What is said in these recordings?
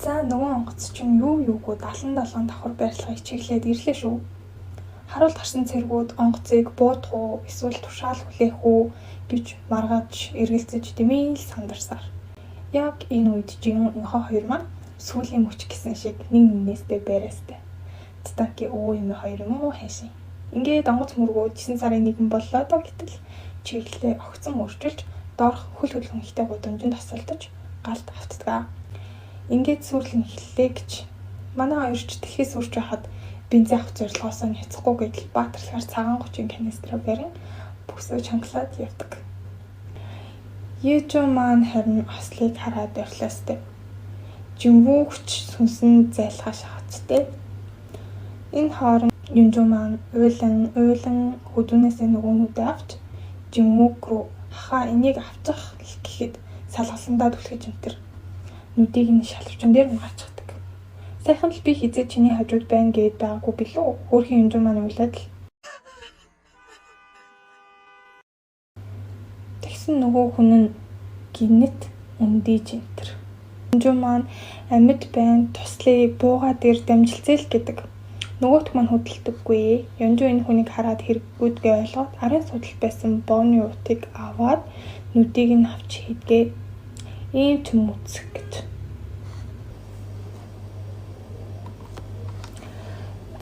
За нөгөө онгоц чинь юугүй 77 давхар барилгыг чиглээд ирлээ шүү. Харуулт гарсан цэргүүд онгоцыг буудах уу эсвэл тушаал хүлээх үү гэж маргааж эргэлзэж дэмээл сандарсаар. Яг энэ үед жинхэнэ хоёр маань сүүлийн мөч гэсэн шиг нэг нэгнээсээ байрастай. Титаки юм хоёр юм уу хайшин. Ингээд онгоц мөргөө 9 сарын 1 боллоо доо гэтэл чиглэлээ огцон өөрчилж доорх хөл хөлгөн ихтэй гудамжинд тасалдаж галд автдаг. Ингээд сүрлэн эхэллээ гэж. Манай хоёр ч тэхээс үрж байхад бензин авах зорилгоос нь яцахгүй гэдэл баатарлахаар цагаан 30 канистра барин бүсөө чангалаад явдаг. Ежо маань харин ослыг хараад орхилоостой. Жимвүүгч сүнсэн зайлхаа шахацтай. Энэ хооронд Юнжо маань уйлан хөдүүнээсээ нөгөөнүүдээ авч жимвүүг рүү хаа энийг авчих гэхэд салгаландаа түлхэж өнтер нүдийг нь шалвчсан дээр нь гарчихдаг. Сайхан л би хизээ чиний хажууд байна гээд байгаагүй билүү. Хөөрхийн Юнжо маань уйлаад л. Тэгсэн нөгөө хүн нь гинэт өндийж өнтер. Юнжо маань амьд байна туслая бууга дээр дамжилцээ л гэдэг. Нөгөөх маань хөдөлдөггүй. Юнжо энэ хүнийг хараад хэрэггүйдгээ ойлгоод арын судал байсан бооны утыг аваад нүдийг нь авч хийдгээ. Ийм ч мүцэг гэж.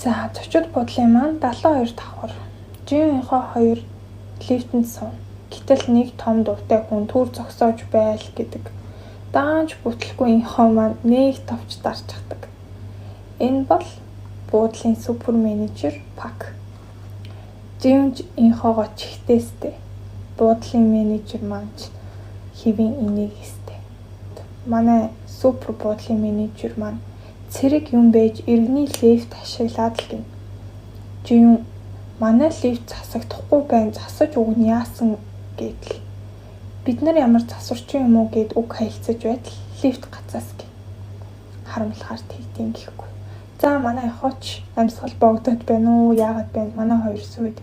За зочид бодлын маань 72 давхар. Жинхэнэ хоёр лифтэнд сууна. Гэтэл нэг том дуртай хүн түр зогсоож байл гэдэг. Даанч бүтлэхгүй инхоо маань нэг товч дарчихдаг. Энэ бол буудлын супер менежер Пак. Жимж инхоогоо чихтэйстэй. Буудлын менежер маань хэвийн энийг эстэй. Манай супер буудлын менежер маань цэрэг юм байж иргэний лифт ашиглаад л гин. Жим манай лифт засагдахгүй байна. Засаж өгнө яасан гэдэл. Бид нар ямар засварчин юм уу гэд үг хаягцаж байтал лифт гацаас гэ. Харамлахаар тэгтийн гэхгүй. За манай яваач амьсгал богдоод байна уу? Яагаад байна? Манай хоёр сүйд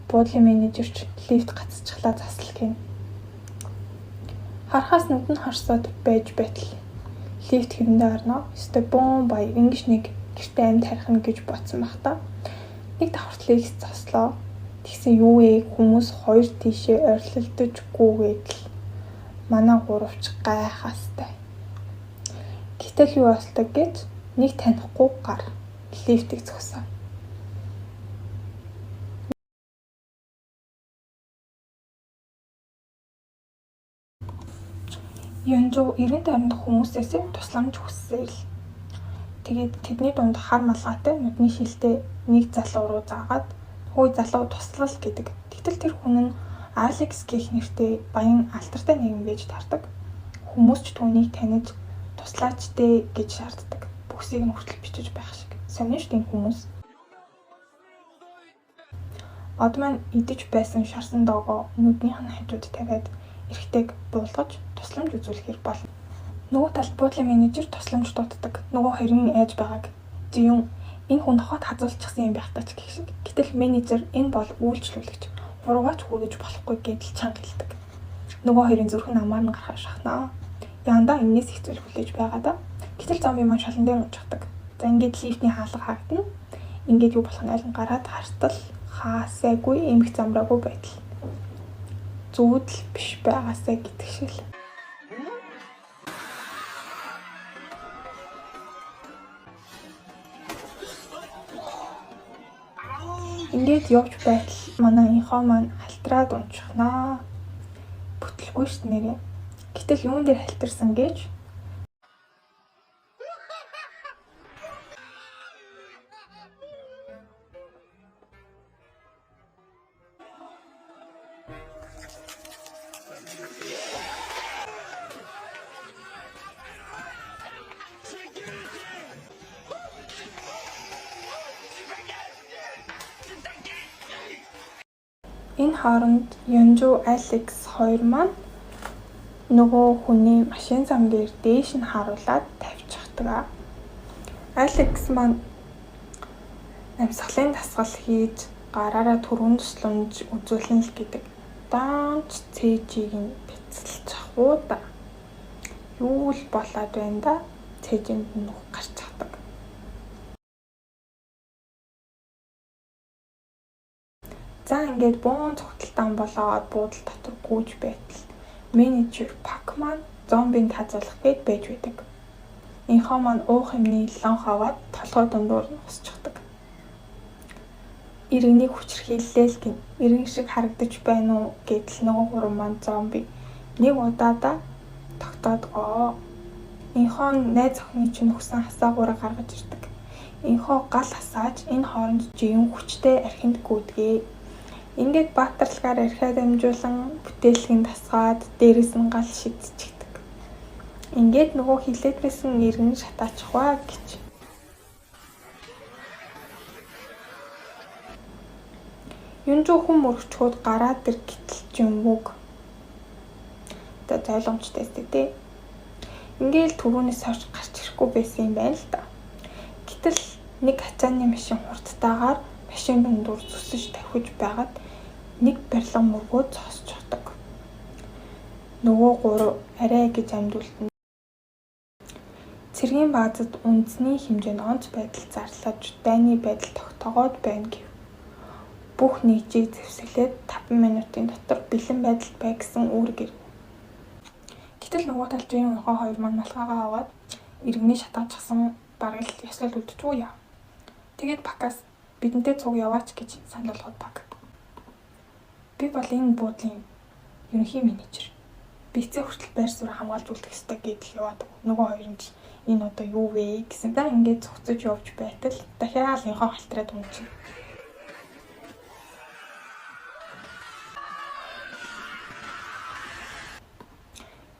буудлын менежерч лифт гацчихлаа засал гин. Харахаас нүд нь харсаад байж байтал лифт хэрэндээ орно. Өстө бом бай ингэж нэг гэртээ амьд харихна гэж бодсон байх та. Нэг давхартлыг заслоо. Тэгсэн юу вэ? Хүмүүс хоёр тийшээ орилдожгүй гэдэл манай гуравч гайхаастай. Гэтэл юу болдог гэж нэг танихгүй гар лифтийг зогсоо. Юнжо 90 даруйд хүмүүсээс тусламж хүссэн л. Тэгээд тэдний дунд хар малгайтай нүдний шилтэй нэг залуу руу заагаад хөөе залуу туслал гэдэг. Тэгтэл тэр хүн нь Алекс гэх нэртэй баян алдартай нэгэн байж тардаг. Хүмүүс ч түүнийг таних туслаач дээ гэж шаарддаг. Бүсийг нь хүртэл бичиж байх шиг. Сонин шүү дээ хүмүүс. Од маань идэж байсан шарсан доогоо нүднийх нь хажууд тавиад эрэгтэйг буулгаж тусламж үзүүлэхээр болно. Нөгөө талд буудлын менежер тусламж дууддаг. Нөгөө хоёрын айж байгааг зүүн энэ хүн хот хазуулчихсан юм байх тач гэх шиг. Гэтэл менежер энэ бол үйлчлүүлэгч. Уруугаач хүргэж болохгүй гэдэл чанга хэлдэг. Нөгөө хоёрын зүрх нь амаар нь гарахаа шахнаа. Яндаа энэс их зүйл хүлээж байгаа да. Гэтэл зомби маань шалан дээр унждаг. За ингээд лифтний хаалга хаагдана. Ингээд юу болох нь айлан гараад хартал хаасайгүй эмх замраагүй байтал. Зүудл биш байгаасаа гэдэг шиг л. Ингээд явж байтал манай инхоо маань халтраад унчихнаа. Бүтлэхгүй шүү нэрээ. Гэтэл юун дээр халтарсан гэж энэ хооронд Юнжо Алекс хоёр маань нөгөө хүний машин зам дээр дээш нь харуулад тавьчихдаг. Алекс маань амьсгалын дасгал хийж гараараа түрүүн тусламж үзүүлнэ л гэдэг. Даанч цээжийг нь бяцлах уу да. Юу л болоод байна да. цээжинд нүх гарч чаддаг. За ингээд буун цогтолтон болоод буудал дотор гүйж байтал менежер Пак маань зомбинд хазуулах гээд байж байдаг. Инхоо маань уух юмны лон хаваад толгой дундуур нь хусчихдаг. Иргэнийг хүчрхийллээ л гин. Иргэн шиг харагдаж байна уу гэдэл нөгөө гурван маань зомби нэг удаадаа тогтоодгоо. Инхоо найз охины чинь өгсөн хасаагаараа гаргаж ирдэг. Инхоо гал хасааж энэ хооронд жиин хүчтэй архинд гүйдгээ. Ингээд баатарлагаар архиад амжуулан бүтээлгэнд тасгаад дээрээс нь гал шидчихдэг. Ингээд нөгөө хилээд байсан иргэн шатаачихваа гэж. Юнжуу хүм мөрөгчхүүд гараад ир гítэлч юм үг. Тэ ойлгомжтой дээ. Ингээл түрүүнээс хойш гарч ирэхгүй байсан юм байна л да. Гэтэл нэг хацааны машин хурдтайгаар машин дундуур зүсэж тавхиж байгаад нэг барилга мөргөө зогсож чаддаг. Нөгөө гурав арай гэж амьдуултан. Цэргийн баазад үндэсний хэмжээнд онц байдал зарлаж дайны байдал тогтоогоод байна гэв. Бүх нийтийг зэвсэглээд 5 минутын дотор бэлэн байдалд бай гэсэн үүрэг ирв. Гэтэл нөгөө талжийн өнхөө хоёр маань малгайгаа аваад иргэний шатаачсан бараг л яслал үлдчихгүй яа. Тэгээд Пакаас бидэнтэй цуг яваач гэж санал болгоод Пак. Би бол энэ буудлын ерөнхий менежер. Бицээ хүртэл байр суурь хамгаалж үлдэх ёстой гэдэл яваад нөгөө хоёр нь энэ одоо юу вэ гэсэн. За ингээд цугцож явж байтал дахиад инхоо халтраад унчих.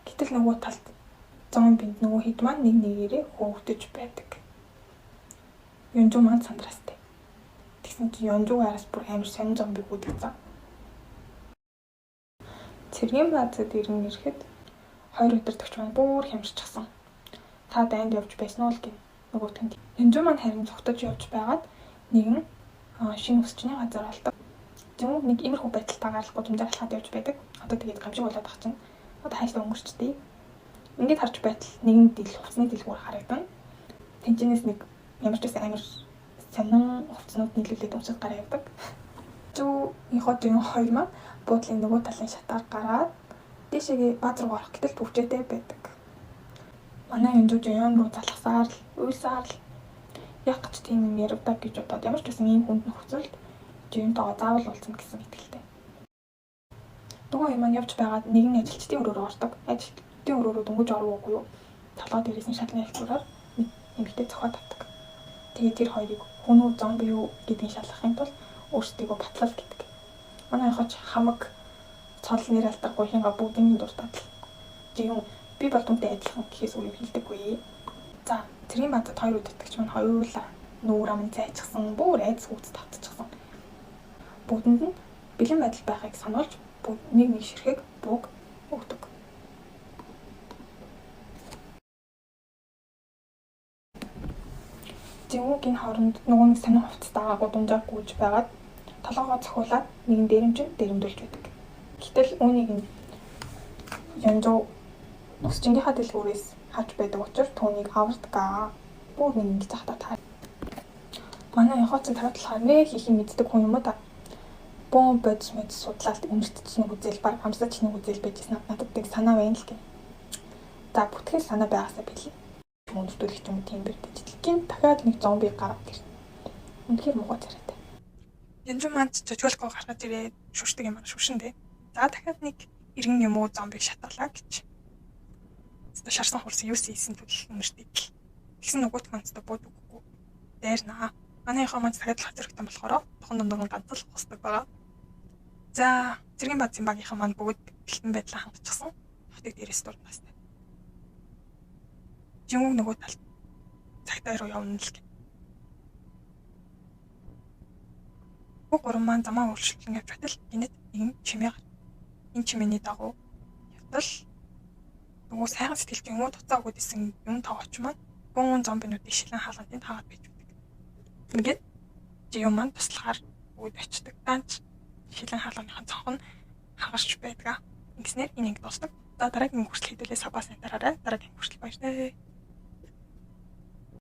Гэтэл нөгөө талд зомбинд нөгөө хэд маань нэг нэгээрээ хөөгдөж байдаг. Юнжуу маань сандрастай. Тэгсэн чинь Юнжуу араас бүр амар сонин зомби гүдэгцэн. Цэргийн баазад ирэн ирэхэд хоёр өдөртөгч маань бүр хямрчихсан. Та дайнд явж байсан уу л гин нөгөөт нь. Юнжуу маань харин цогтож явж байгаад нэгэн шинэ өсчний газар алдаг. Зөв нэг иймэрхүү байдалтайгаар л гудамжаар алхаад явж байдаг. Одоо тэгээд гамшиг болоод ах чинь одоо хайшлаа өнгөрчтэй. Ингээд харж байтал нэгэн хувцсны дэлгүүр харагдан. Тэнцэнээс нэг ямар ч байсан амар сонин хувцснууд нийлүүлээд уншиж гараа явдаг. Зөв инхотын хоёр маань буудлын нөгөө талын шатаар гараад дэшегээ бааз руу орох гэтэл төвчтэй байдаг. Манай Юнжуу жион руу залхасаар л уйлсаар л яг ч тийм юм яригдаг гэж бодоод ямар ч гэсэн ийм хүнд нөхцөлд жионтойгоо заавал уулзна гэсэн итгэлтэй. Нөгөө юм маань явж байгаад нэгэн ажилчдын өрөөрөө ордог. Ажилчдын өрөөрөө дөнгөж ороогүй юу? Толгой дээрээс нь шалганы хэлбэрээр нэмэгтэй зохиод авдаг. Тэгээд тэр хоёрыг хүн үү зомби юу гэдгийг шалгахын тулд өөрсдийгөө батлал гэдэг. Манай хооч хамаг цол нэр алдар гуйхингаа бүгдийн дуртаад л. Жион би бол түнтэй адилхан гэхээс өөр юм хэлдэггүй. За цэргийн баазад хоёр үдтэгч маань хоёулаа нүүр амын цайчихсан, бүр айц хүүц татчихсан. Бүгдэнд нь бэлэн байдал байхыг сануулж нэг ширхэг бууг өгдөг. Жингүүгийн хооронд нөгөө нэг сонин хувцастайгаа гудамжаар гүйж байгаад толгоогоо цохиулаад нэгэн дээрэмдүүлж байдаг. Гэтэл үүнийг нь Юнжуу өсчингийнхаа дэлгүүрээс харж байдаг учраас түүнийг авардгаа. Бүр нэг ингэж захтаа таа. Манай яхооцын таратлахаар нэ хийх юм мэддэг хүн юм уу та? Бом бодис судлаад өмсдсөн үзэл баг амсаж нэг үзэл байжсэн надад нэг санаа байна л гэх. За бүтгэл санаа байгаасаа билээ. Өндөртүүлэх юм тийм бэрдэж. Гин дахиад нэг зомби гараад гэр. Үнэхээр муухай царайтай. Юнжуу маань цочголгоо гаргаж ирээд шүршдэг юм аа шүршин дээ. За дахиад нэг иргэн юм уу зомбиг шатаалаа гэж. Шарсан хурсан юу хийсэн төлөв өмөртөг. Тэгсэн нөгөөт манцтай бод үгүй. Дайрнаа. Манай яхаа маань дахиад л хацрагтан болохоор тохон дундуур ганцлах хусдаг байгаа. За цэргийн баазын багийнхаа маань бүгд бэлтэн байдлаа хангацсан. Хотыг дээрээс дурнастай. Жингүүг нөгөө талд цагтаа руу явна л гэх. Гурван маань замаа өөрчлөлтөн явж байтал гинэт нэгэн чимээ гар. Энэ чимээний дагуу явтал нөгөө сайхан сэтгэлд юм уу туцаагүй гэсэн юм тоогоч маань бүүн зомбинуудын шилэн хаалганд таагаад байж байдаг. Ингээд жион маань туслахаар бүгд очдог. Ганц шилэн хаалганыхан цонх нь хагарч байдаг. Ингэснээр энийг дуусдаг. За дараагийн хүртэл хэдүүлээ сабаас энэ дараарай. Дараагийн хүртэл баярлалаа.